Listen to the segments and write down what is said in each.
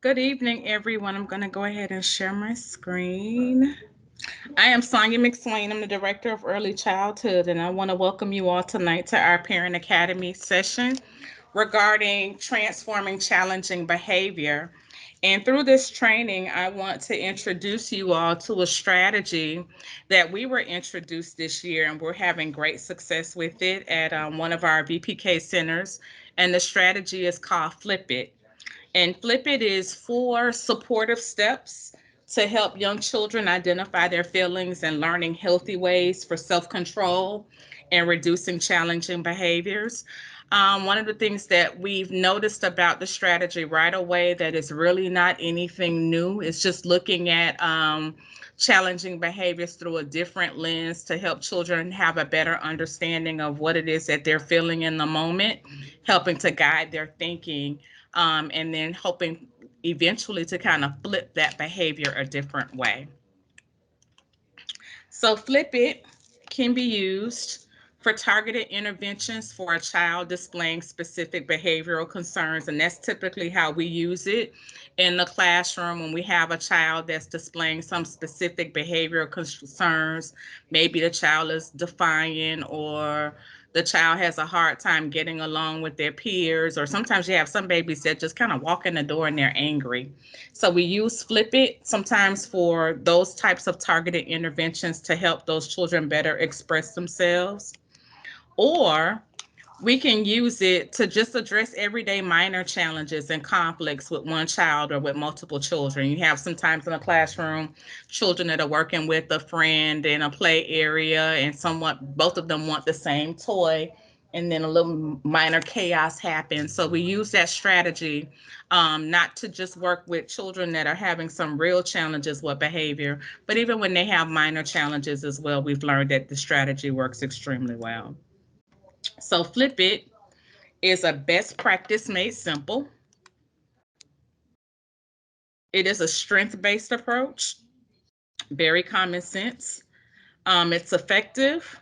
Good evening, everyone. I'm going to go ahead and share my screen. I am Sonia McSwain. I'm the Director of Early Childhood, and I want to welcome you all tonight to our Parent Academy session regarding transforming challenging behavior. And through this training, I want to introduce you all to a strategy that we were introduced this year, and we're having great success with it at one of our VPK centers. And the strategy is called Flip It. And Flip It is 4 supportive steps to help young children identify their feelings and learning healthy ways for self control and reducing challenging behaviors. One of the things that we've noticed about the strategy right away that is really not anything new is just looking at challenging behaviors through a different lens to help children have a better understanding of what it is that they're feeling in the moment, helping to guide their thinking, and then hoping eventually to kind of flip that behavior a different way. So, Flip It can be used for targeted interventions for a child displaying specific behavioral concerns. And that's typically how we use it in the classroom when we have a child that's displaying some specific behavioral concerns. Maybe the child is defiant, or the child has a hard time getting along with their peers, or sometimes you have some babies that just kind of walk in the door and they're angry. So we use Flip It sometimes for those types of targeted interventions to help those children better express themselves. Or we can use it to just address everyday minor challenges and conflicts with one child or with multiple children. You have sometimes in a classroom children that are working with a friend in a play area, and somewhat both of them want the same toy, and then a little minor chaos happens. So we use that strategy, not to just work with children that are having some real challenges with behavior, but even when they have minor challenges as well. We've learned that the strategy works extremely well. So Flip It is a best practice made simple. It is a strength based approach, very common sense. It's effective.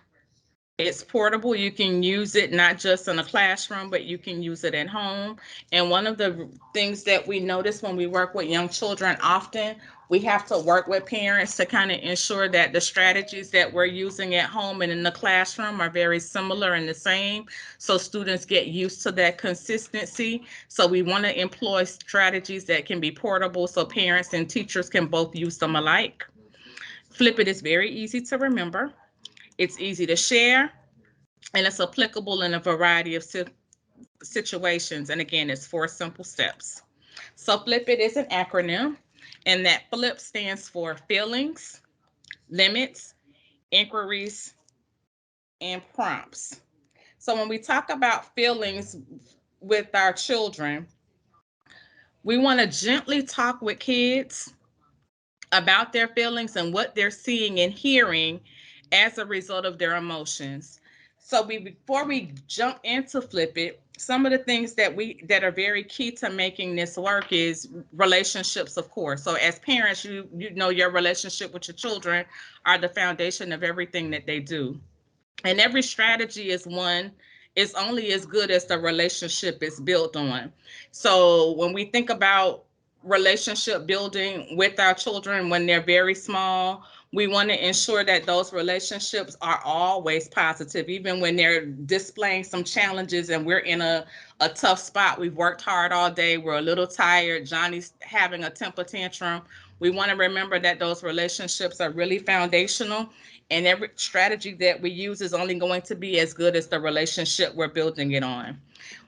It's portable. You can use it not just in a classroom, but you can use it at home. And one of the things that we notice when we work with young children, often we have to work with parents to kind of ensure that the strategies that we're using at home and in the classroom are very similar and the same. So students get used to that consistency. So we want to employ strategies that can be portable so parents and teachers can both use them alike. Flip It is very easy to remember. It's easy to share, and it's applicable in a variety of situations. And again, it's 4 simple steps. So, Flip It is an acronym, and that FLIP stands for feelings, limits, inquiries, and prompts. So, when we talk about feelings with our children, we want to gently talk with kids about their feelings and what they're seeing and hearing as a result of their emotions. So before we jump into Flip It, some of the things that are very key to making this work is relationships, of course. So as parents, you know your relationship with your children are the foundation of everything that they do. And every strategy is only as good as the relationship is built on. So when we think about relationship building with our children when they're very small, we want to ensure that those relationships are always positive, even when they're displaying some challenges and we're in a tough spot. We've worked hard all day, we're a little tired, Johnny's having a temper tantrum. We want to remember that those relationships are really foundational, and every strategy that we use is only going to be as good as the relationship we're building it on.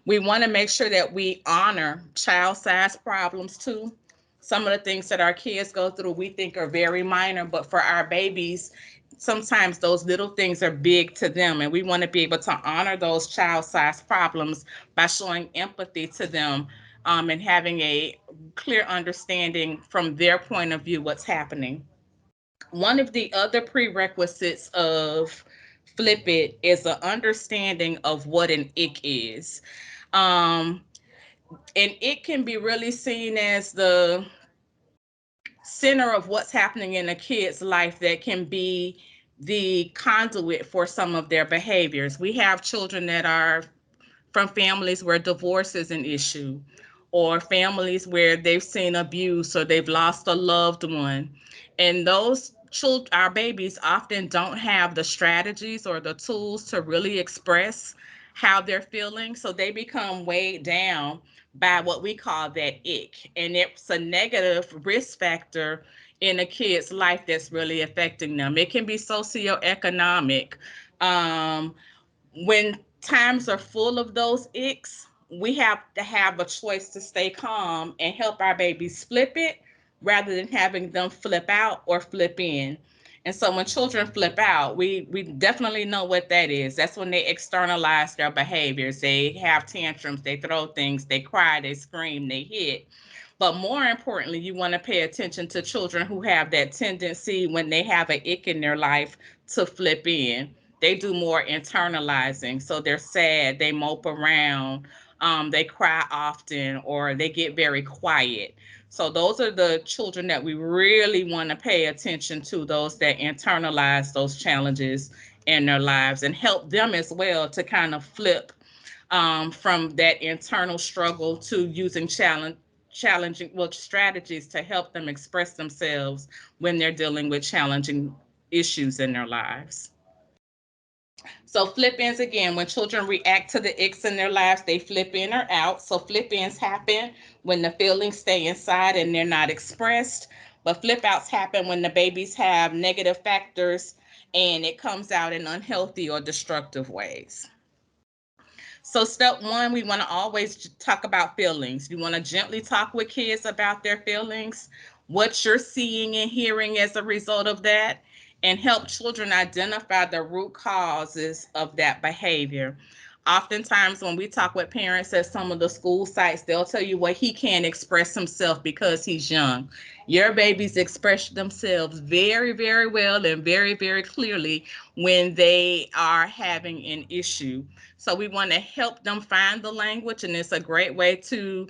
We want to make sure that we honor child-sized problems too. Some of the things that our kids go through we think are very minor, but for our babies, sometimes those little things are big to them, and we want to be able to honor those child-sized problems by showing empathy to them, and having a clear understanding from their point of view what's happening. One of the other prerequisites of Flip It is an understanding of what an ick is. Um, and it can be really seen as the center of what's happening in a kid's life that can be the conduit for some of their behaviors. We have children that are from families where divorce is an issue, or families where they've seen abuse or they've lost a loved one. And those children, our babies, often don't have the strategies or the tools to really express how they're feeling. So they become weighed down by what we call that ick. And it's a negative risk factor in a kid's life that's really affecting them. It can be socioeconomic. Um, when times are full of those icks, we have to have a choice to stay calm and help our babies flip it rather than having them flip out or flip in. And so when children flip out, we definitely know what that is. That's when they externalize their behaviors. They have tantrums, they throw things, they cry, they scream, they hit. But more importantly, you want to pay attention to children who have that tendency when they have an ick in their life to flip in. They do more internalizing. So they're sad, they mope around, they cry often, or they get very quiet. So those are the children that we really want to pay attention to, those that internalize those challenges in their lives and help them as well to kind of flip from that internal struggle to using challenging strategies to help them express themselves when they're dealing with challenging issues in their lives. So flip-ins, again, when children react to the icks in their lives, they flip in or out. So flip-ins happen when the feelings stay inside and they're not expressed. But flip-outs happen when the babies have negative factors and it comes out in unhealthy or destructive ways. So step one, we want to always talk about feelings. You want to gently talk with kids about their feelings, what you're seeing and hearing as a result of that, and help children identify the root causes of that behavior. Oftentimes, when we talk with parents at some of the school sites, they'll tell you, well, he can't express himself because he's young. Your babies express themselves very, very well and very, very clearly when they are having an issue. So we want to help them find the language, and it's a great way to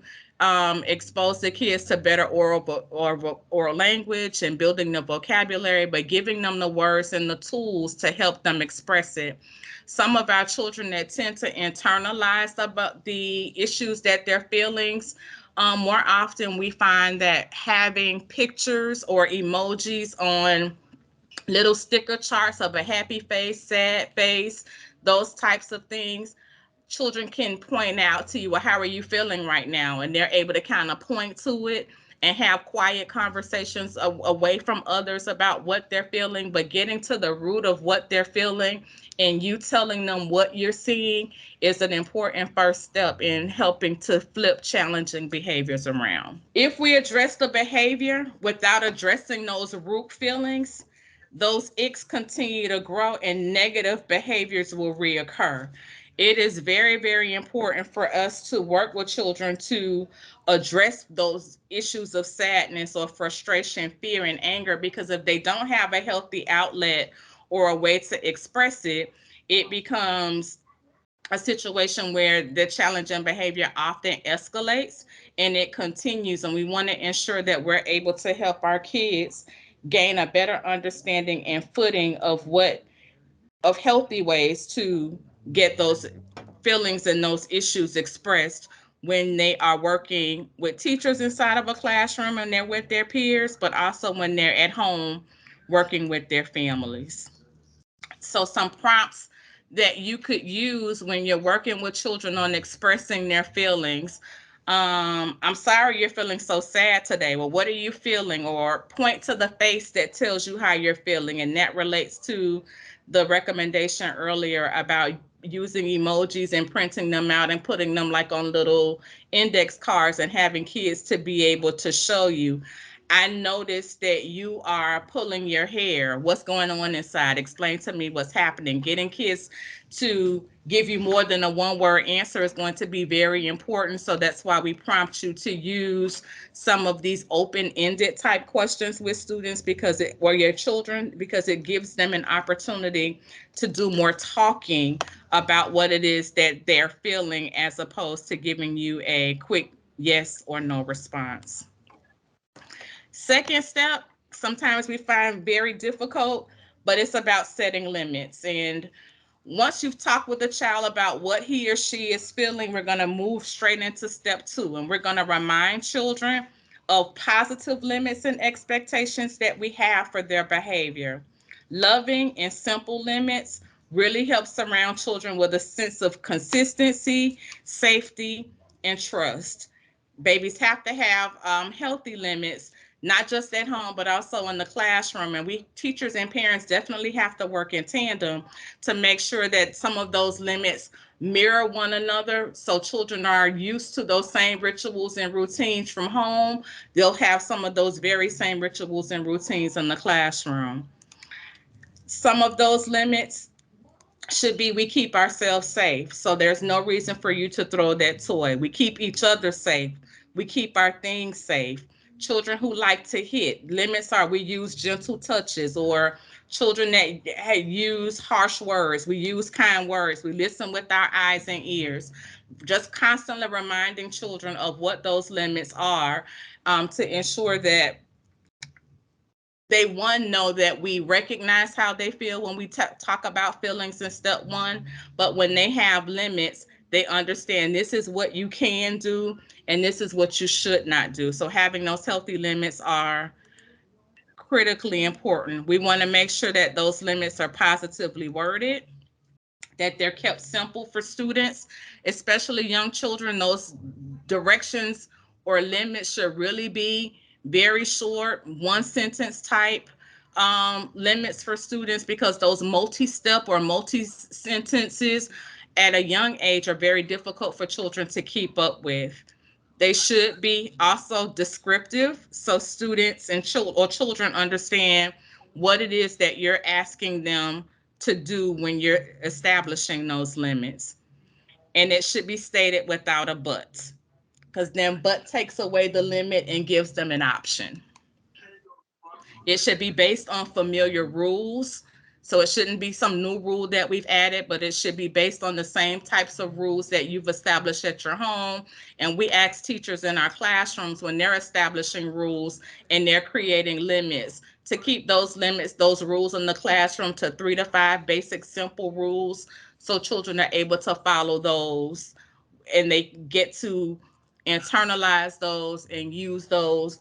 expose the kids to better oral language and building the vocabulary, but giving them the words and the tools to help them express it. Some of our children that tend to internalize about the issues that they're feeling, more often we find that having pictures or emojis on little sticker charts of a happy face, sad face, those types of things, children can point out to you, well, how are you feeling right now? And they're able to kind of point to it and have quiet conversations away from others about what they're feeling, but getting to the root of what they're feeling and you telling them what you're seeing is an important first step in helping to flip challenging behaviors around. If we address the behavior without addressing those root feelings, those icks continue to grow and negative behaviors will reoccur. It is very, very important for us to work with children to address those issues of sadness or frustration, fear, and anger, because if they don't have a healthy outlet or a way to express it, it becomes a situation where the challenging behavior often escalates and it continues. And we want to ensure that we're able to help our kids gain a better understanding and footing of healthy ways to get those feelings and those issues expressed when they are working with teachers inside of a classroom and they're with their peers, but also when they're at home working with their families. So some prompts that you could use when you're working with children on expressing their feelings. I'm sorry you're feeling so sad today. Well, what are you feeling? Or point to the face that tells you how you're feeling. And that relates to the recommendation earlier about using emojis and printing them out and putting them like on little index cards and having kids to be able to show you, I noticed that you are pulling your hair. What's going on inside? Explain to me what's happening. Getting kids to give you more than a one-word answer is going to be very important. So that's why we prompt you to use some of these open-ended type questions with students or your children, because it gives them an opportunity to do more talking about what it is that they're feeling, as opposed to giving you a quick yes or no response. Second step, sometimes we find very difficult, but it's about setting limits. And Once you've talked with the child about what he or she is feeling, we're going to move straight into step 2, and we're going to remind children of positive limits and expectations that we have for their behavior. Loving and simple limits really help surround children with a sense of consistency, safety, and trust. Babies have to have healthy limits, not just at home, but also in the classroom. And we teachers and parents definitely have to work in tandem to make sure that some of those limits mirror one another, so children are used to those same rituals and routines from home. They'll have some of those very same rituals and routines in the classroom. Some of those limits should be: we keep ourselves safe. So there's no reason for you to throw that toy. We keep each other safe. We keep our things safe. Children who like to hit, limits are: we use gentle touches. Or children that use harsh words, we use kind words. We listen with our eyes and ears. Just constantly reminding children of what those limits are, to ensure that they, one, know that we recognize how they feel when we talk about feelings in step 1, but when they have limits, they understand this is what you can do and this is what you should not do. So having those healthy limits are critically important. We want to make sure that those limits are positively worded, that they're kept simple for students, especially young children. Those directions or limits should really be very short, one sentence type limits for students, because those multi-step or multi-sentences at a young age are very difficult for children to keep up with. They should be also descriptive, so students and children understand what it is that you're asking them to do when you're establishing those limits. And it should be stated without a but, because then but takes away the limit and gives them an option. It should be based on familiar rules. So it shouldn't be some new rule that we've added, but it should be based on the same types of rules that you've established at your home. And we ask teachers in our classrooms, when they're establishing rules and they're creating limits, to keep those limits, those rules in the classroom, to 3 to 5 basic simple rules, so children are able to follow those and they get to internalize those and use those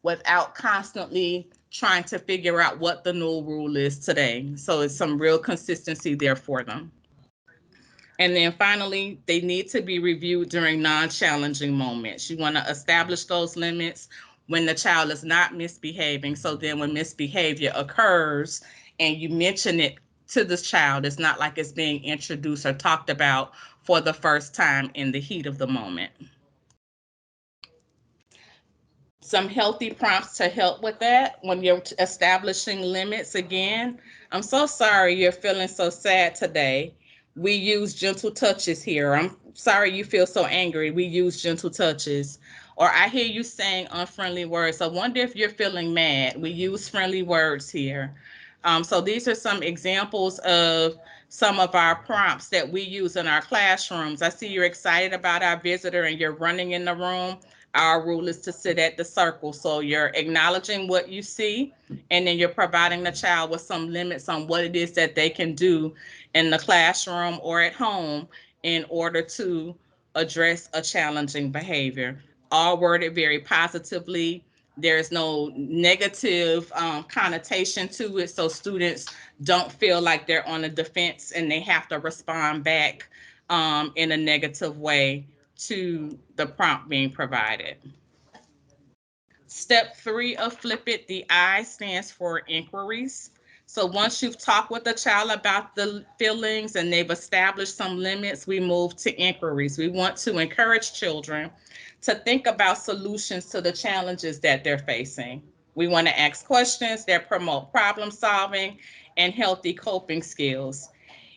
without constantly trying to figure out what the new rule is today. So it's some real consistency there for them. And then finally, they need to be reviewed during non-challenging moments. You want to establish those limits when the child is not misbehaving. So then when misbehavior occurs and you mention it to this child, it's not like it's being introduced or talked about for the first time in the heat of the moment. Some healthy prompts to help with that when you're establishing limits. Again, I'm so sorry you're feeling so sad today. We use gentle touches here. I'm sorry you feel so angry. We use gentle touches. Or I hear you saying unfriendly words. I wonder if you're feeling mad. We use friendly words here. So these are some examples of some of our prompts that we use in our classrooms. I see you're excited about our visitor and you're running in the room. Our rule is to sit at the circle. So you're acknowledging what you see, and then you're providing the child with some limits on what it is that they can do in the classroom or at home in order to address a challenging behavior. All worded very positively. There's no negative connotation to it, so students don't feel like they're on the defense and they have to respond back in a negative way to the prompt being provided. Step 3 of Flip It, the I stands for inquiries. So once you've talked with the child about the feelings and they've established some limits, we move to inquiries. We want to encourage children to think about solutions to the challenges that they're facing. We want to ask questions that promote problem solving and healthy coping skills.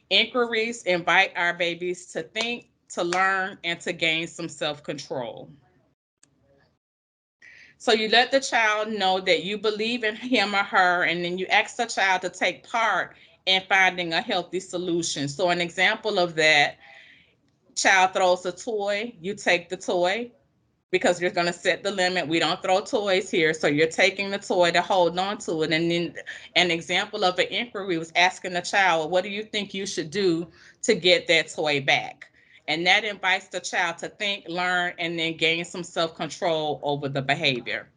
Inquiries invite our babies to think, to learn, and to gain some self-control. So you let the child know that you believe in him or her, and then you ask the child to take part in finding a healthy solution. So an example of that: child throws a toy, you take the toy. because you're going to set the limit. We don't throw toys here. So you're taking the toy to hold on to it. And then an example of an inquiry was asking the child, what do you think you should do to get that toy back? And that invites the child to think, learn, and then gain some self-control over the behavior.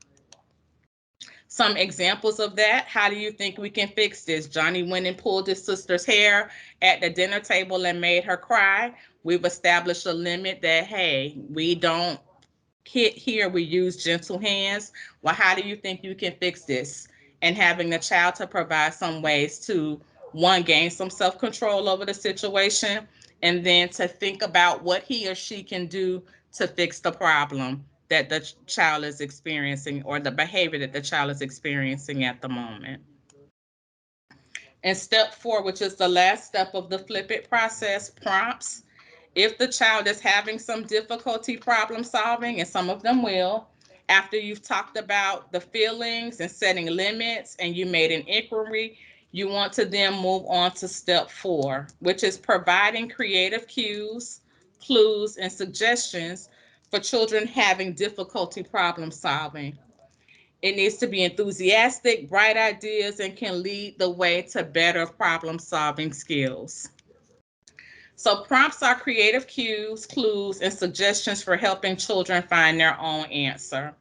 Some examples of that. How do you think we can fix this? Johnny went and pulled his sister's hair at the dinner table and made her cry. We've established a limit that, hey, we don't hit here, we use gentle hands. Well, how do you think you can fix this? And having the child to provide some ways to, one, gain some self-control over the situation, and then to think about what he or she can do to fix the problem that the child is experiencing, or the behavior that the child is experiencing at the moment. And step 4, which is the last step of the flip it process, prompts. If the child is having some difficulty problem solving, and some of them will, after you've talked about the feelings and setting limits and you made an inquiry, you want to then move on to step 4, which is providing creative cues, clues, and suggestions for children having difficulty problem solving. It needs to be enthusiastic, bright ideas, and can lead the way to better problem solving skills. So prompts are creative cues, clues, and suggestions for helping children find their own answer.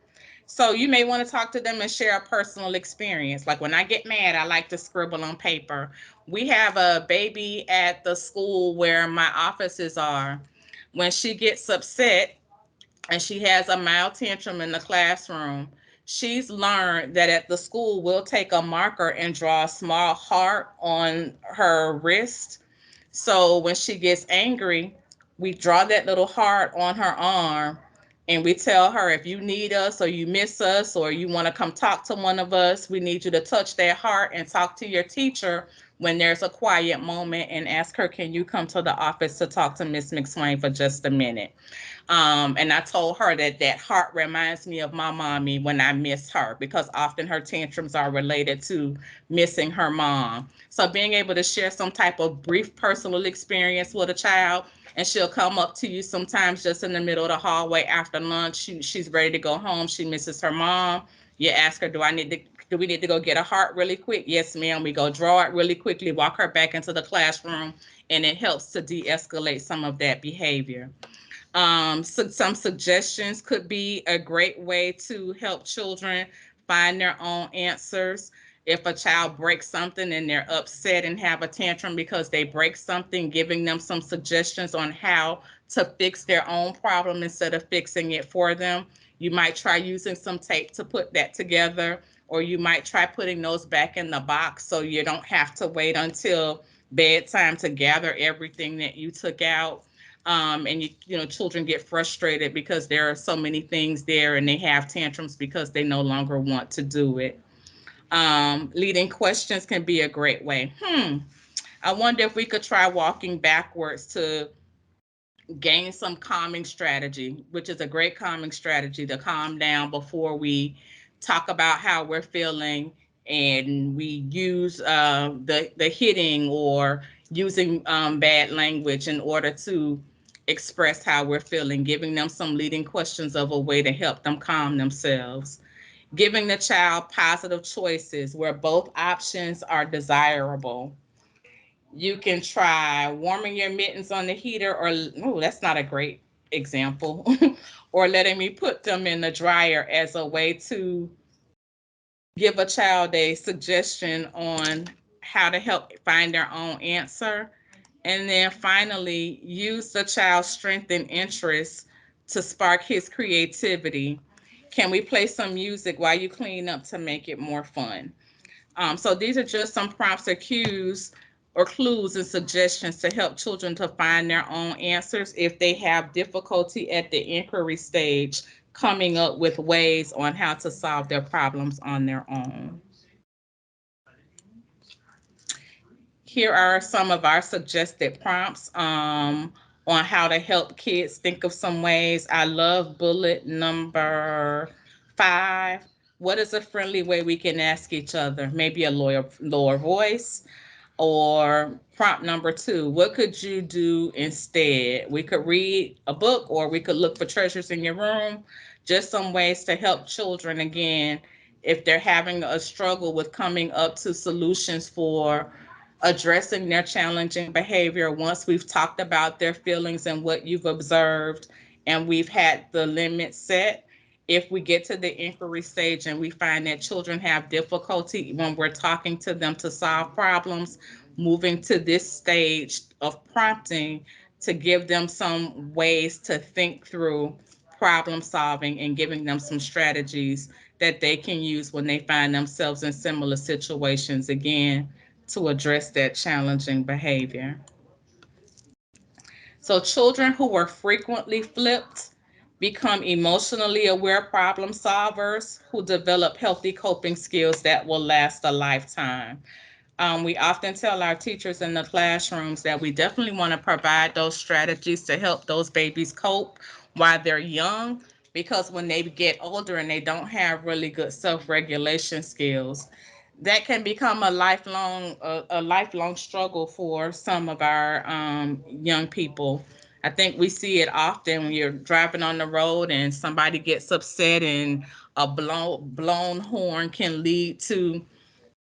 So you may want to talk to them and share a personal experience. Like, when I get mad, I like to scribble on paper. We have a baby at the school where my offices are. When she gets upset and she has a mild tantrum in the classroom, she's learned that at the school we'll take a marker and draw a small heart on her wrist. So when she gets angry, we draw that little heart on her arm, and we tell her, if you need us or you miss us or you want to come talk to one of us, we need you to touch that heart and talk to your teacher when there's a quiet moment, and ask her, can you come to the office to talk to Miss McSwain for just a minute? And I told her that that heart reminds me of my mommy when I miss her, because often her tantrums are related to missing her mom. So being able to share some type of brief personal experience with a child, and she'll come up to you sometimes just in the middle of the hallway after lunch. She's ready to go home. She misses her mom. You ask her, do we need to go get a heart really quick? Yes, ma'am. We go draw it really quickly, walk her back into the classroom, and it helps to de-escalate some of that behavior. So some suggestions could be a great way to help children find their own answers. If a child breaks something and they're upset and have a tantrum because they break something, giving them some suggestions on how to fix their own problem instead of fixing it for them. You might try using some tape to put that together, or you might try putting those back in the box so you don't have to wait until bedtime to gather everything that you took out. And children get frustrated because there are so many things there, and they have tantrums because they no longer want to do it. Leading questions can be a great way. I wonder if we could try walking backwards to gain some calming strategy, which is a great calming strategy to calm down before we talk about how we're feeling, and we use the hitting or using bad language in order to express how we're feeling, giving them some leading questions of a way to help them calm themselves. Giving the child positive choices where both options are desirable. You can try warming your mittens on the heater, or, oh, that's not a great example, or letting me put them in the dryer, as a way to give a child a suggestion on how to help find their own answer. And then finally, use the child's strength and interest to spark his creativity. Can we play some music while you clean up to make it more fun? So these are just some prompts or cues or clues and suggestions to help children to find their own answers if they have difficulty at the inquiry stage, coming up with ways on how to solve their problems on their own. Here are some of our suggested prompts on how to help kids think of some ways. I love bullet number 5. What is a friendly way we can ask each other? Maybe a lower voice. Or prompt number two, what could you do instead? We could read a book or we could look for treasures in your room. Just some ways to help children, again, if they're having a struggle with coming up to solutions for addressing their challenging behavior. Once we've talked about their feelings and what you've observed, and we've had the limits set, if we get to the inquiry stage and we find that children have difficulty when we're talking to them to solve problems, moving to this stage of prompting to give them some ways to think through problem solving and giving them some strategies that they can use when they find themselves in similar situations, again, to address that challenging behavior. So children who are frequently flipped become emotionally aware problem solvers who develop healthy coping skills that will last a lifetime. We often tell our teachers in the classrooms that we definitely want to provide those strategies to help those babies cope while they're young, because when they get older and they don't have really good self-regulation skills, that can become a lifelong struggle for some of our young people. I think we see it often when you're driving on the road and somebody gets upset, and a blown horn can lead to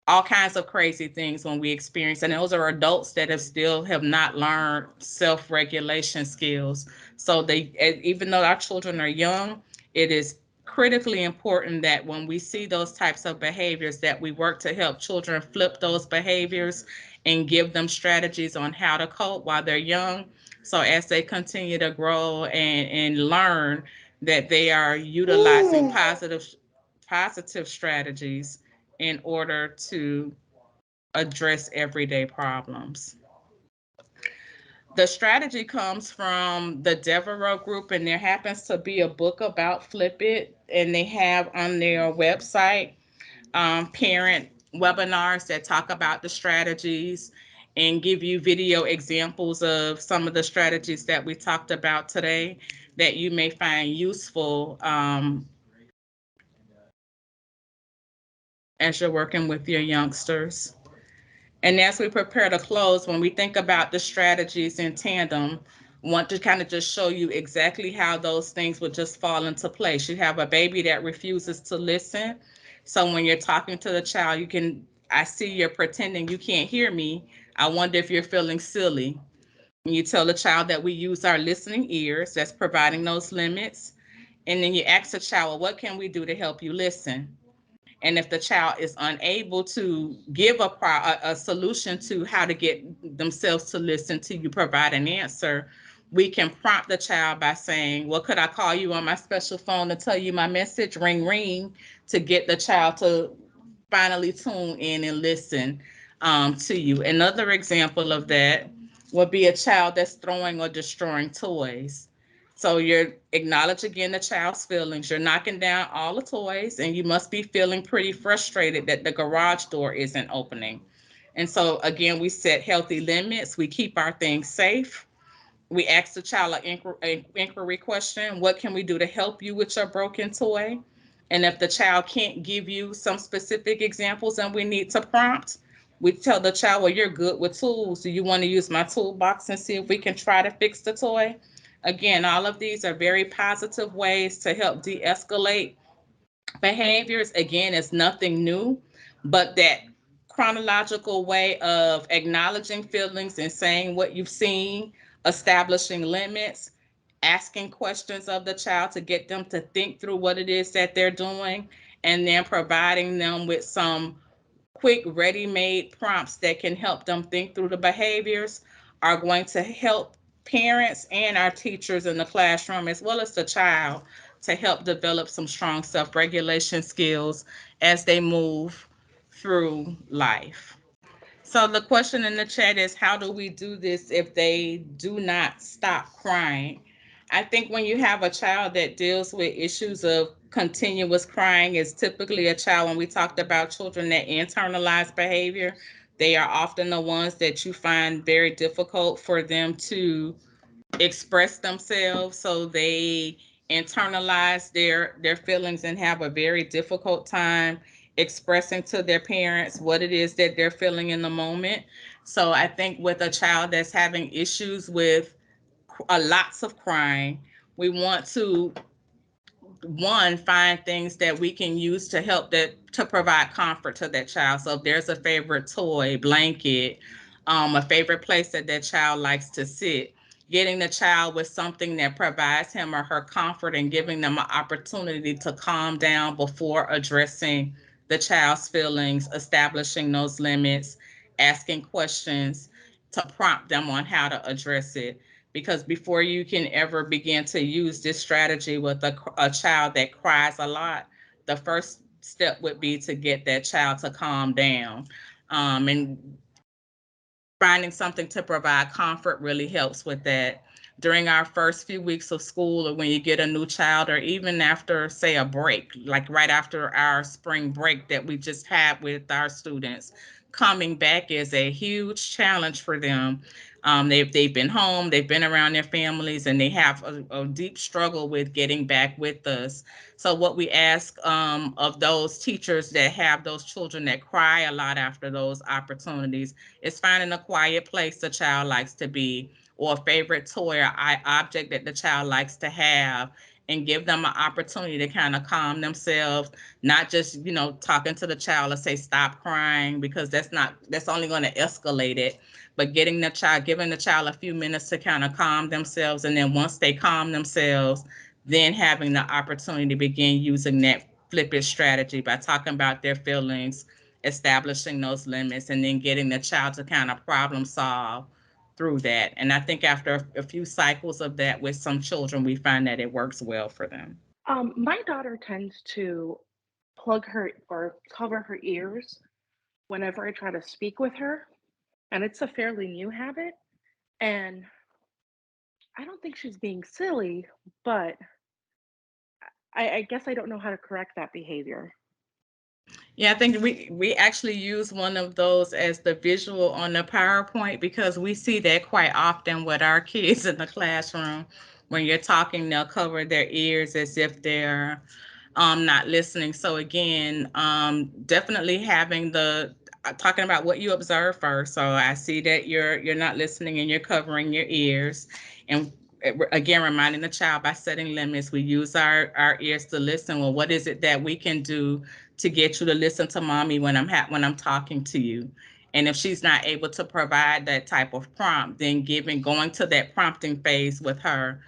all kinds of crazy things when we experience, and those are adults that have not learned self-regulation skills. So even though our children are young, it is critically important that when we see those types of behaviors, that we work to help children flip those behaviors and give them strategies on how to cope while they're young, so as they continue to grow and learn, that they are utilizing positive strategies in order to address everyday problems. The strategy comes from the Devereaux Group, and there happens to be a book about Flip It, and they have on their website parent webinars that talk about the strategies and give you video examples of some of the strategies that we talked about today that you may find useful as you're working with your youngsters. And as we prepare to close, when we think about the strategies in tandem, want to kind of just show you exactly how those things would just fall into place. You have a baby that refuses to listen. So when you're talking to the child, I see you're pretending you can't hear me. I wonder if you're feeling silly. And you tell the child that we use our listening ears, that's providing those limits. And then you ask the child, well, what can we do to help you listen? And if the child is unable to give a solution to how to get themselves to listen to you provide an answer, we can prompt the child by saying, well, could I call you on my special phone to tell you my message? Ring, ring, to get the child to finally tune in and listen to you. Another example of that would be a child that's throwing or destroying toys. So you're acknowledging again the child's feelings. You're knocking down all the toys, and you must be feeling pretty frustrated that the garage door isn't opening. And so again, we set healthy limits. We keep our things safe. We ask the child an inquiry question. What can we do to help you with your broken toy? And if the child can't give you some specific examples and we need to prompt, we tell the child, well, you're good with tools. Do you want to use my toolbox and see if we can try to fix the toy? Again, all of these are very positive ways to help de-escalate behaviors. Again, it's nothing new, but that chronological way of acknowledging feelings and saying what you've seen, establishing limits, asking questions of the child to get them to think through what it is that they're doing, and then providing them with some quick ready-made prompts that can help them think through the behaviors are going to help parents and our teachers in the classroom, as well as the child, to help develop some strong self-regulation skills as they move through life. So the question in the chat is, how do we do this if they do not stop crying? I think when you have a child that deals with issues of continuous crying, is typically a child, when we talked about children that internalize behavior, they are often the ones that you find very difficult for them to express themselves. So they internalize their feelings and have a very difficult time expressing to their parents what it is that they're feeling in the moment. So I think with a child that's having issues with lots of crying, we want to one find things that we can use to help that to provide comfort to that child. So if there's a favorite toy, blanket, a favorite place that that child likes to sit, getting the child with something that provides him or her comfort and giving them an opportunity to calm down before addressing the child's feelings, establishing those limits, asking questions to prompt them on how to address it. Because before you can ever begin to use this strategy with a child that cries a lot, the first step would be to get that child to calm down. And finding something to provide comfort really helps with that. During our first few weeks of school, or when you get a new child, or even after, say, a break, like right after our spring break that we just had with our students, coming back is a huge challenge for them. They've been home, they've been around their families, and they have a deep struggle with getting back with us. So, what we ask of those teachers that have those children that cry a lot after those opportunities is finding a quiet place the child likes to be, or a favorite toy or object that the child likes to have, and give them an opportunity to kind of calm themselves, not just, talking to the child or say, stop crying, because that's only going to escalate it. But giving the child a few minutes to kind of calm themselves. And then once they calm themselves, then having the opportunity to begin using that flip it strategy by talking about their feelings, establishing those limits, and then getting the child to kind of problem solve through that. And I think after a few cycles of that with some children, we find that it works well for them. My daughter tends to plug her or cover her ears whenever I try to speak with her, and it's a fairly new habit. And I don't think she's being silly, but I guess I don't know how to correct that behavior. Yeah, I think we actually use one of those as the visual on the PowerPoint, because we see that quite often with our kids in the classroom. When you're talking, they'll cover their ears as if they're not listening. So again, definitely having the talking about what you observe first. So I see that you're not listening and you're covering your ears, and again, reminding the child by setting limits. We use our ears to listen. Well, what is it that we can do to get you to listen to mommy when when I'm talking to you? And if she's not able to provide that type of prompt, then going to that prompting phase with her.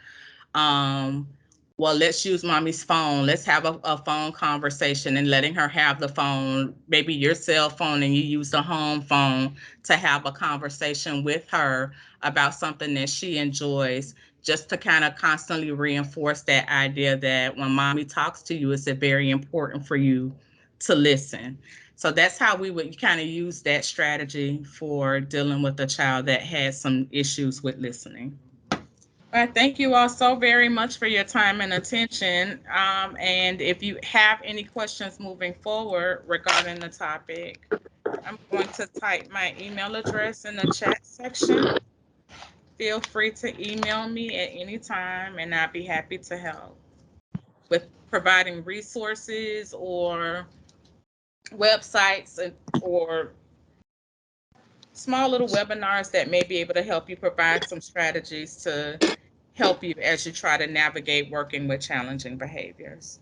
um, well, let's use mommy's phone. Let's have a phone conversation, and letting her have the phone, maybe your cell phone, and you use the home phone to have a conversation with her about something that she enjoys, just to kind of constantly reinforce that idea that when mommy talks to you, it's very important for you to listen. So that's how we would kind of use that strategy for dealing with a child that has some issues with listening. Well, thank you all so very much for your time and attention. And if you have any questions moving forward regarding the topic, I'm going to type my email address in the chat section. Feel free to email me at any time, and I'd be happy to help with providing resources or websites or small little webinars that may be able to help you provide some strategies to help you as you try to navigate working with challenging behaviors.